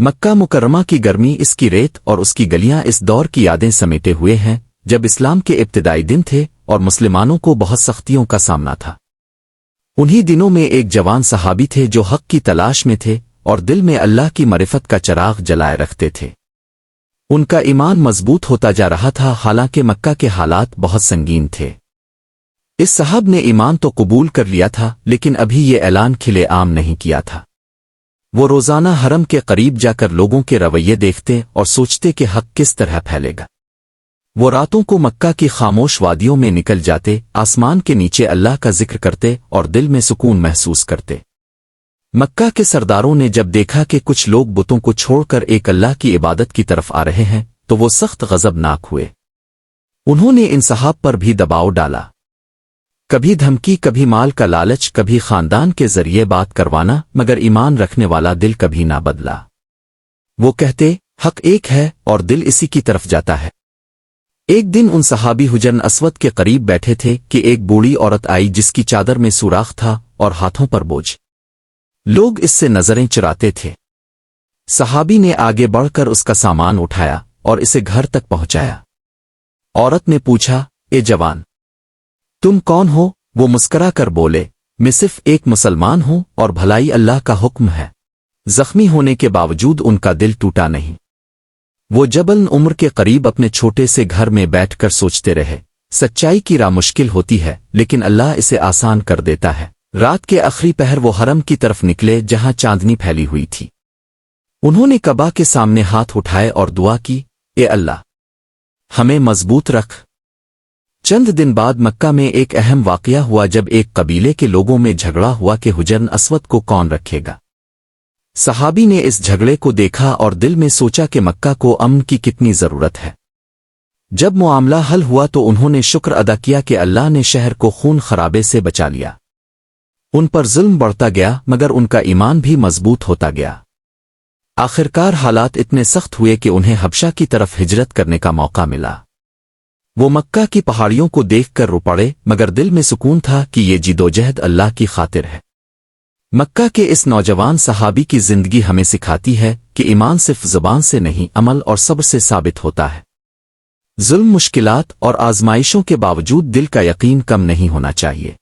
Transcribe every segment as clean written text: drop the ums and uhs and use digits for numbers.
مکہ مکرمہ کی گرمی، اس کی ریت اور اس کی گلیاں اس دور کی یادیں سمیٹے ہوئے ہیں جب اسلام کے ابتدائی دن تھے اور مسلمانوں کو بہت سختیوں کا سامنا تھا۔ انہی دنوں میں ایک جوان صحابی تھے جو حق کی تلاش میں تھے اور دل میں اللہ کی معرفت کا چراغ جلائے رکھتے تھے۔ ان کا ایمان مضبوط ہوتا جا رہا تھا، حالانکہ مکہ کے حالات بہت سنگین تھے۔ اس صاحب نے ایمان تو قبول کر لیا تھا، لیکن ابھی یہ اعلان کھلے عام نہیں کیا تھا۔ وہ روزانہ حرم کے قریب جا کر لوگوں کے رویے دیکھتے اور سوچتے کہ حق کس طرح پھیلے گا۔ وہ راتوں کو مکہ کی خاموش وادیوں میں نکل جاتے، آسمان کے نیچے اللہ کا ذکر کرتے اور دل میں سکون محسوس کرتے۔ مکہ کے سرداروں نے جب دیکھا کہ کچھ لوگ بتوں کو چھوڑ کر ایک اللہ کی عبادت کی طرف آ رہے ہیں تو وہ سخت غضبناک ہوئے۔ انہوں نے ان صحاب پر بھی دباؤ ڈالا، کبھی دھمکی، کبھی مال کا لالچ، کبھی خاندان کے ذریعے بات کروانا، مگر ایمان رکھنے والا دل کبھی نہ بدلا۔ وہ کہتے حق ایک ہے اور دل اسی کی طرف جاتا ہے۔ ایک دن ان صحابی حجر اسود کے قریب بیٹھے تھے کہ ایک بوڑھی عورت آئی جس کی چادر میں سوراخ تھا اور ہاتھوں پر بوجھ۔ لوگ اس سے نظریں چراتے تھے۔ صحابی نے آگے بڑھ کر اس کا سامان اٹھایا اور اسے گھر تک پہنچایا۔ عورت نے پوچھا، اے جوان، تم کون ہو؟ وہ مسکرا کر بولے، میں صرف ایک مسلمان ہوں اور بھلائی اللہ کا حکم ہے۔ زخمی ہونے کے باوجود ان کا دل ٹوٹا نہیں۔ وہ جبل عمر کے قریب اپنے چھوٹے سے گھر میں بیٹھ کر سوچتے رہے، سچائی کی راہ مشکل ہوتی ہے لیکن اللہ اسے آسان کر دیتا ہے۔ رات کے آخری پہر وہ حرم کی طرف نکلے جہاں چاندنی پھیلی ہوئی تھی۔ انہوں نے کعبہ کے سامنے ہاتھ اٹھائے اور دعا کی، اے اللہ، ہمیں مضبوط رکھ۔ چند دن بعد مکہ میں ایک اہم واقعہ ہوا جب ایک قبیلے کے لوگوں میں جھگڑا ہوا کہ حجر اسود کو کون رکھے گا۔ صحابی نے اس جھگڑے کو دیکھا اور دل میں سوچا کہ مکہ کو امن کی کتنی ضرورت ہے۔ جب معاملہ حل ہوا تو انہوں نے شکر ادا کیا کہ اللہ نے شہر کو خون خرابے سے بچا لیا۔ ان پر ظلم بڑھتا گیا مگر ان کا ایمان بھی مضبوط ہوتا گیا۔ آخرکار حالات اتنے سخت ہوئے کہ انہیں حبشہ کی طرف ہجرت کرنے کا موقع ملا۔ وہ مکہ کی پہاڑیوں کو دیکھ کر رو پڑے، مگر دل میں سکون تھا کہ یہ جدوجہد اللہ کی خاطر ہے۔ مکہ کے اس نوجوان صحابی کی زندگی ہمیں سکھاتی ہے کہ ایمان صرف زبان سے نہیں، عمل اور صبر سے ثابت ہوتا ہے۔ ظلم، مشکلات اور آزمائشوں کے باوجود دل کا یقین کم نہیں ہونا چاہیے۔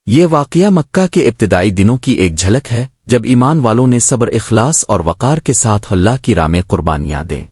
یہ واقعہ مکہ کے ابتدائی دنوں کی ایک جھلک ہے جب ایمان والوں نے صبر، اخلاص اور وقار کے ساتھ اللہ کی راہ میں قربانیاں دیں۔